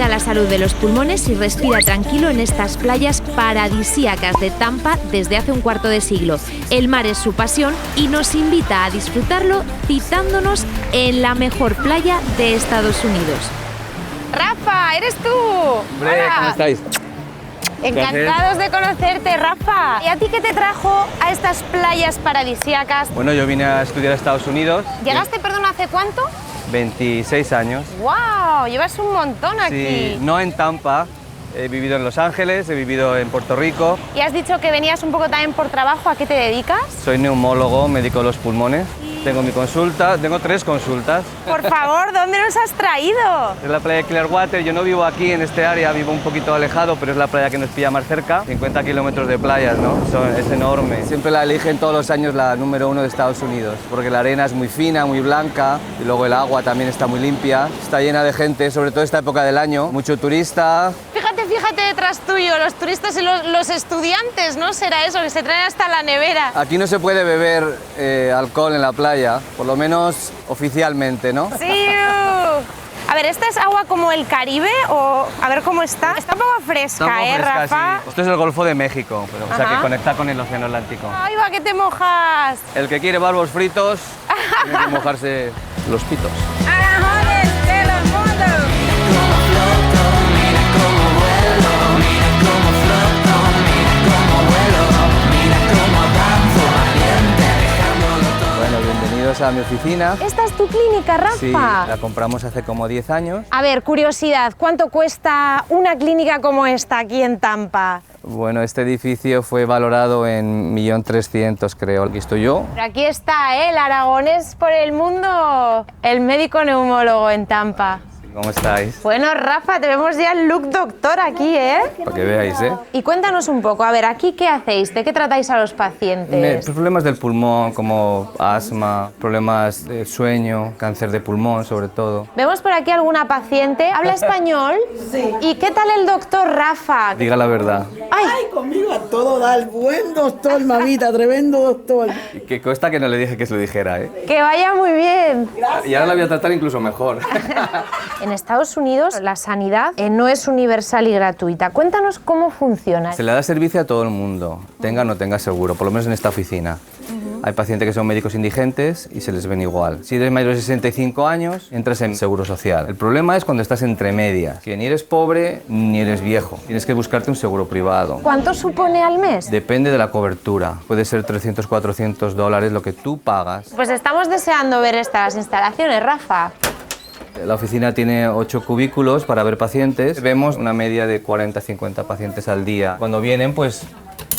cuida la salud de los pulmones y respira tranquilo en estas playas paradisíacas de Tampa desde hace un cuarto de siglo. El mar es su pasión y nos invita a disfrutarlo citándonos en la mejor playa de Estados Unidos. ¡Rafa, eres tú! Hombre, Hola. ¿cómo estáis? Encantados de conocerte, Rafa. ¿Y a ti qué te trajo a estas playas paradisíacas? Bueno, yo vine a estudiar a Estados Unidos. ¿Llegaste, perdón, hace cuánto? 26 años. ¡Wow! Llevas un montón aquí. Sí, no en Tampa. He vivido en Los Ángeles, he vivido en Puerto Rico. Y has dicho que venías un poco también por trabajo. ¿A qué te dedicas? Soy neumólogo, médico de los pulmones. Tengo mi consulta, tengo 3 consultas. Por favor, ¿dónde nos has traído? Es la playa de Clearwater. Yo no vivo aquí en este área, vivo un poquito alejado, pero es la playa que nos pilla más cerca. 50 kilómetros de playas, ¿no? Es enorme. Siempre la eligen todos los años la número 1 de Estados Unidos, porque la arena es muy fina, muy blanca, y luego el agua también está muy limpia. Está llena de gente, sobre todo esta época del año. Mucho turista. Fíjate detrás tuyo, los turistas y los estudiantes, ¿no? Será eso, que se traen hasta la nevera. Aquí no se puede beber alcohol en la playa, por lo menos oficialmente, ¿no? Sí. A ver, ¿esta es agua como el Caribe o a ver cómo está? Está un poco fresca, Está un poco fresca, Rafa? sí. Esto es el Golfo de México, pero, o sea Ajá. que conecta con el Océano Atlántico. ¡Ay, va, que te mojas! El que quiere barbos fritos, tiene que mojarse los pitos. ¡Arajones de los mundos! Bueno, bienvenidos a mi oficina. ¿Esta es tu clínica, Rafa? Sí, la compramos hace como 10 años. A ver, curiosidad, ¿cuánto cuesta una clínica como esta aquí en Tampa? Bueno, este edificio fue valorado en 1.300.000, creo. Aquí estoy yo. Pero aquí está, el aragonés por el mundo, el médico neumólogo en Tampa. ¿Cómo estáis? Bueno, Rafa, te vemos ya el look doctor aquí, ¿eh? Para que veáis, ¿eh? Y cuéntanos un poco, a ver, ¿aquí qué hacéis? ¿De qué tratáis a los pacientes? Problemas del pulmón, como asma, problemas de sueño, cáncer de pulmón, sobre todo. Vemos por aquí alguna paciente. ¿Habla español? Sí. ¿Y qué tal el doctor Rafa? Diga la verdad. ¡Ay! Ay, conmigo a todo dar. Buen doctor, mamita, tremendo doctor. Y que cuesta que no le dije que se lo dijera, ¿eh? ¡Que vaya muy bien! Y ahora la voy a tratar incluso mejor. En Estados Unidos la sanidad no es universal y gratuita. Cuéntanos cómo funciona. Se le da servicio a todo el mundo, tenga o no tenga seguro, por lo menos en esta oficina. Hay pacientes que son médicos indigentes y se les ven igual. Si eres mayor de 65 años, entras en seguro social. El problema es cuando estás entre medias, que ni eres pobre ni eres viejo. Tienes que buscarte un seguro privado. ¿Cuánto supone al mes? Depende de la cobertura. Puede ser $300, $400 lo que tú pagas. Pues estamos deseando ver estas instalaciones, Rafa. La oficina tiene 8 cubículos para ver pacientes. Vemos una media de 40-50 pacientes al día. Cuando vienen, pues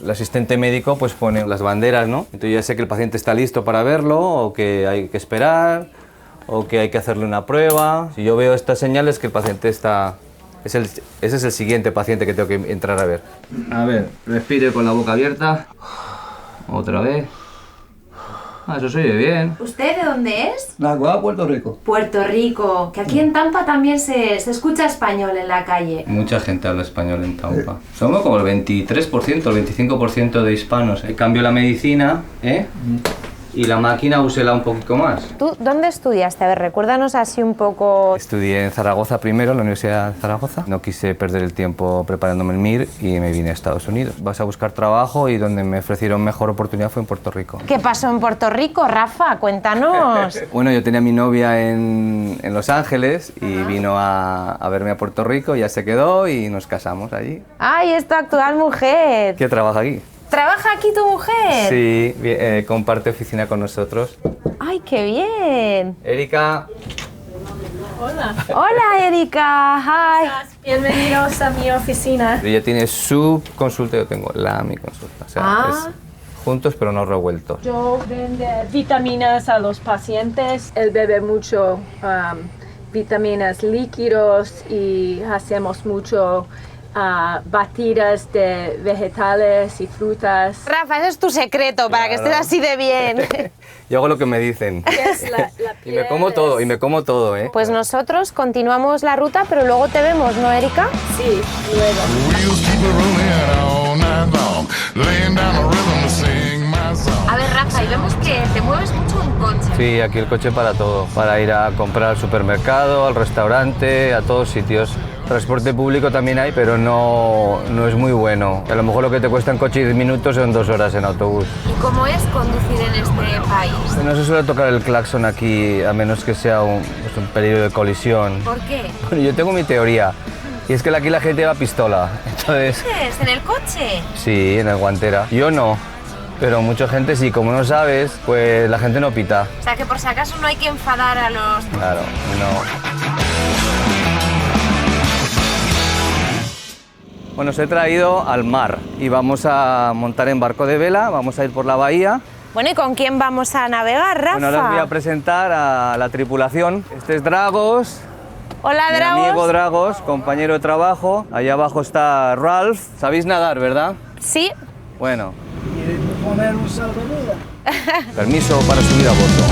el asistente médico pues pone las banderas, ¿no? Entonces ya sé que el paciente está listo para verlo, o que hay que esperar, o que hay que hacerle una prueba. Si yo veo estas señales, que el paciente está... Ese es el siguiente paciente que tengo que entrar a ver. A ver, respire con la boca abierta. Otra vez. Ah, eso se oye bien. ¿Usted de dónde es? Naguá, Puerto Rico. Puerto Rico, que aquí en Tampa también se escucha español en la calle. Mucha gente habla español en Tampa. Somos como el 23%, el 25% de hispanos. En cambio la medicina, y la máquina úsela un poquito más. ¿Tú dónde estudiaste? A ver, recuérdanos así un poco. Estudié en Zaragoza primero, en la Universidad de Zaragoza. No quise perder el tiempo preparándome el MIR y me vine a Estados Unidos. Vas a buscar trabajo y donde me ofrecieron mejor oportunidad fue en Puerto Rico. ¿Qué pasó en Puerto Rico, Rafa? Cuéntanos. Bueno, yo tenía a mi novia en Los Ángeles y vino a verme a Puerto Rico, ya se quedó y nos casamos allí. ¡Ay, es tu actual mujer! ¿Qué trabaja aquí? ¿Trabaja aquí tu mujer? Sí, comparte oficina con nosotros. ¡Ay, qué bien! Erika. Hola, Erika. Hi. Bienvenidos a mi oficina. Ella tiene su consulta, yo tengo mi consulta. O sea, es juntos pero no revueltos. Yo vendo vitaminas a los pacientes. Él bebe mucho vitaminas líquidos y hacemos mucho batidas de vegetales y frutas. Rafa, ese es tu secreto para que estés así de bien. Yo hago lo que me dicen. Es la Y me como todo, y me como todo, ¿eh? Pues nosotros continuamos la ruta, pero luego te vemos, ¿no, Erika? Sí, luego. A ver, Rafa, y vemos que te mueves mucho en coche. Sí, aquí el coche para todo. Para ir a comprar al supermercado, al restaurante, a todos sitios. Transporte público también hay, pero no es muy bueno. A lo mejor lo que te cuesta en coche 10 minutos son 2 horas en autobús. ¿Y cómo es conducir en este país? No se suele tocar el claxon aquí, a menos que sea un peligro de colisión. ¿Por qué? Bueno, yo tengo mi teoría, y es que aquí la gente lleva pistola. Entonces, ¿Qué es? ¿En el coche? sí, en el guantera. Yo no, pero mucha gente sí. Como no sabes, pues la gente no pita. O sea, que por si acaso no hay que enfadar a los... Claro, no. Bueno, os he traído al mar y vamos a montar en barco de vela, vamos a ir por la bahía. Bueno, ¿y con quién vamos a navegar, Rafa? Bueno, ahora os voy a presentar a la tripulación. Este es Dragos. Hola, Mi Dragos. amigo Dragos, compañero de trabajo. Allá abajo está Ralph. ¿Sabéis nadar, verdad? Sí. Bueno, ¿Quieres poner un salvavidas? permiso para subir a bordo.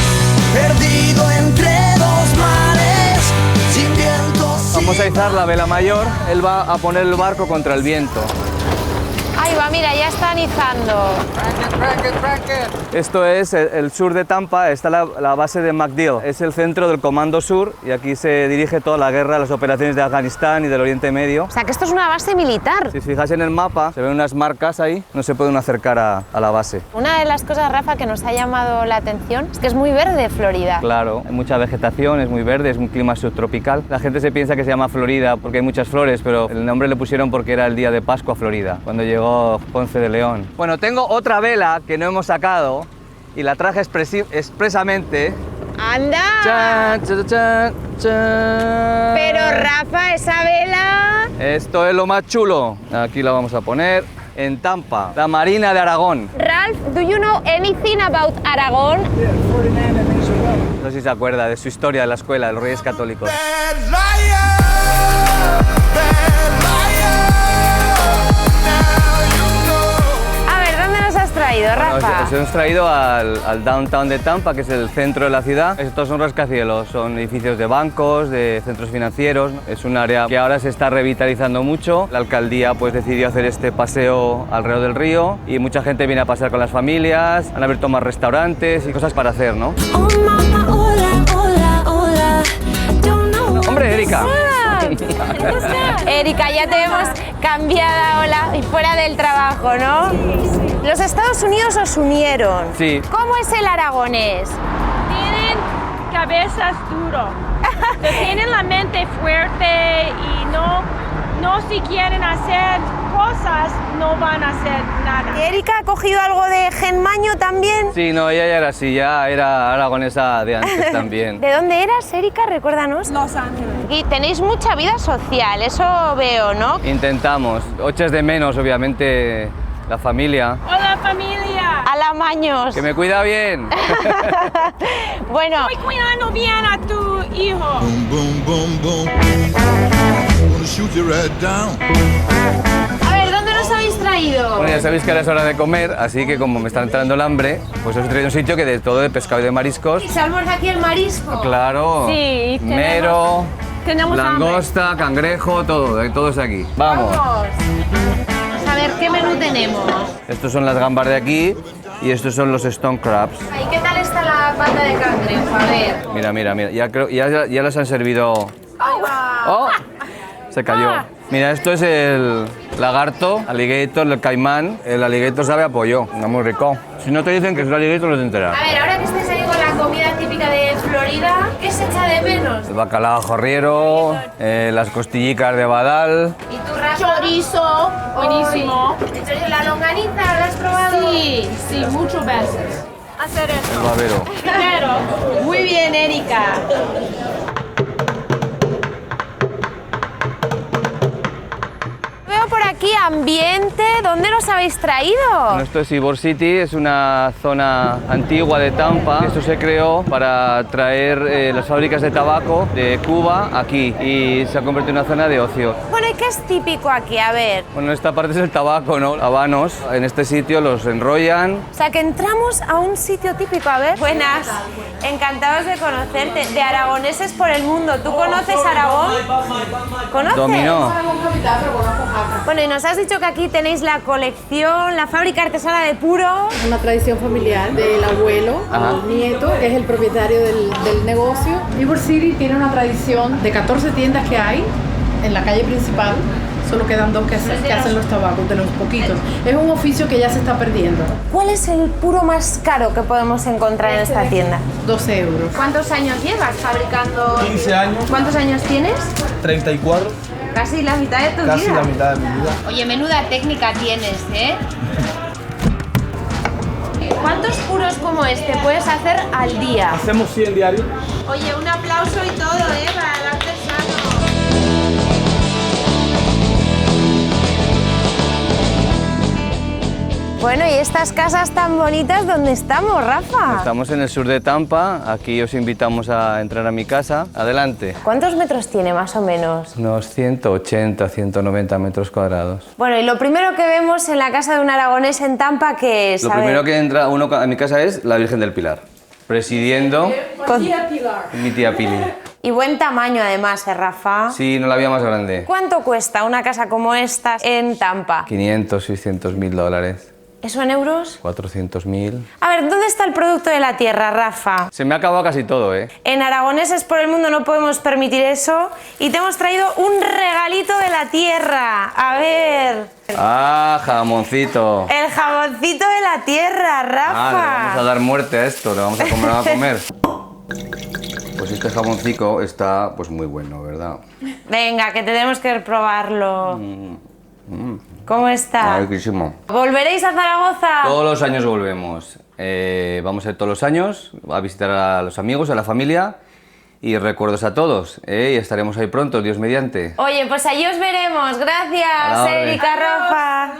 Perdido entre dos mares, sin viento. Vamos a izar la vela mayor. Él va a poner el barco contra el viento. Ahí va, mira, ya están izando. Esto es el sur de Tampa, está la base de MacDill. Es el centro del Comando Sur y aquí se dirige toda la guerra, las operaciones de Afganistán y del Oriente Medio. O sea, que esto es una base militar. Si os fijáis en el mapa, se ven unas marcas ahí, no se pueden acercar a la base. Una de las cosas, Rafa, que nos ha llamado la atención es que es muy verde Florida. Claro, hay mucha vegetación, es muy verde, es un clima subtropical. La gente se piensa que se llama Florida porque hay muchas flores, pero el nombre le pusieron porque era el día de Pascua Florida, cuando llegó Ponce de León. Bueno, tengo otra vela que no hemos sacado y la traje expresamente. ¡Anda! Chan, chan, chan, chan. Pero, Rafa, esa vela... Esto es lo más chulo. Aquí la vamos a poner en Tampa, la Marina de Aragón. Ralph, do you know anything about Aragón? No sé si se acuerda de su historia de la escuela, de los Reyes Católicos. Traído, Rafa. Os hemos traído al downtown de Tampa, que es el centro de la ciudad. Estos son rascacielos, son edificios de bancos, de centros financieros. Es un área que ahora se está revitalizando mucho. La alcaldía pues decidió hacer este paseo alrededor del río y mucha gente viene a pasear con las familias. Han abierto más restaurantes y cosas para hacer, ¿no? ¡Hombre, Erika! Erika, ya te vemos cambiada, hola, y fuera del trabajo, ¿no? Los Estados Unidos os unieron. Sí. ¿Cómo es el aragonés? Tienen cabezas duras, tienen la mente fuerte y no si quieren hacer cosas, no van a hacer nada. ¿Erika ha cogido algo de gen maño también? Sí, no, ella ya era así, ya era aragonesa de antes también. ¿De dónde eras, Erika? Recuérdanos. Los Ángeles. Y tenéis mucha vida social, eso veo, ¿no? Intentamos. Echas de menos, obviamente, la familia. Hola, familia. Alamaños. Que me cuida bien. Bueno. Estoy cuidando bien a tu hijo. Boom, boom, boom, boom. Gonna shoot you right down. A ver, ¿dónde nos habéis traído? Bueno, ya sabéis que ahora es hora de comer, así que como me está entrando el hambre, pues os he traído un sitio que de todo de pescado y de mariscos. ¿Se almuerza aquí el marisco? Claro. Sí, Mero, tenemos langosta, cangrejo, todo es aquí. Vamos. A ver, ¿qué menú tenemos? Estos son las gambas de aquí y estos son los stone crabs. ¿Y qué tal está la pata de cangrejo? A ver. Mira, mira, mira, ya las han servido. ¡Oh! Se cayó. Mira, esto es el lagarto, alligator, el caimán. El alligator sabe a pollo, está muy rico. Si no te dicen que es un alligator, no te enteras. A ver, ahora que estáis ahí con la comida típica de Florida, ¿qué se echa de menos? El bacalao jorriero, las costillicas de badal. ¿Y tu chorizo? Buenísimo. ¿El chorizo, la longaniza, la has probado? Sí, muchas veces. Hacer El esto. babero. Primero. Muy bien, Erika. Veo por aquí ambiente. ¿Dónde los habéis traído? Bueno, esto es Ybor City, es una zona antigua de Tampa. Esto se creó para traer las fábricas de tabaco de Cuba aquí y se ha convertido en una zona de ocio. Bueno, ¿y qué es típico aquí? A ver. Bueno, esta parte es el tabaco, ¿no? Habanos. En este sitio los enrollan. O sea, que entramos a un sitio típico. A ver. Buenas. Encantados de conocerte. De aragoneses por el mundo. ¿Tú conoces Aragón? ¿Conoces? Dominó. Bueno, y nos has dicho que aquí tenéis la colección, la fábrica artesana de puro. Una tradición familiar del abuelo al nieto, que es el propietario del negocio. Ybor City tiene una tradición de 14 tiendas que hay en la calle principal solo quedan 2 que hacen los tabacos, de los poquitos. Es un oficio que ya se está perdiendo. ¿Cuál es el puro más caro que podemos encontrar en esta tienda? 12 euros. ¿Cuántos años llevas fabricando? 15 años. ¿Cuántos años tienes? 34. Casi la mitad de tu vida. Casi la mitad de mi vida. Oye, menuda técnica tienes, ¿eh? ¿Cuántos puros como este puedes hacer al día? Hacemos 100 diarios. Oye, un aplauso y todo, ¿eh? Para el artesano. Bueno, y estas casas tan bonitas, ¿dónde estamos, Rafa? Estamos en el sur de Tampa, aquí os invitamos a entrar a mi casa. Adelante. ¿Cuántos metros tiene, más o menos? Unos 180, 190 metros cuadrados. Bueno, y lo primero que vemos en la casa de un aragonés en Tampa, ¿qué es? Lo A ver. primero que entra uno a mi casa es la Virgen del Pilar, presidiendo mi tía Pili. Y buen tamaño además, ¿eh, Rafa? Sí, no la había más grande. ¿Cuánto cuesta una casa como esta en Tampa? 500, 600 mil dólares. ¿Eso en euros? 400.000. A ver, ¿dónde está el producto de la tierra, Rafa? Se me ha acabado casi todo, ¿eh? En Aragoneses por el Mundo no podemos permitir eso y te hemos traído un regalito de la tierra. A ver. Ah, jamoncito. El jamoncito de la tierra, Rafa. Ah, le vamos a dar muerte a esto, le vamos a comer. Pues este jamoncito está pues muy bueno, ¿verdad? Venga, que tenemos que probarlo. ¿Cómo está? Ah, riquísimo. ¿Volveréis a Zaragoza? Todos los años volvemos. Vamos a ir todos los años a visitar a los amigos, a la familia y recuerdos a todos. Y estaremos ahí pronto, Dios mediante. Oye, pues allí os veremos. A la Gracias, orden. Erika, Rafa.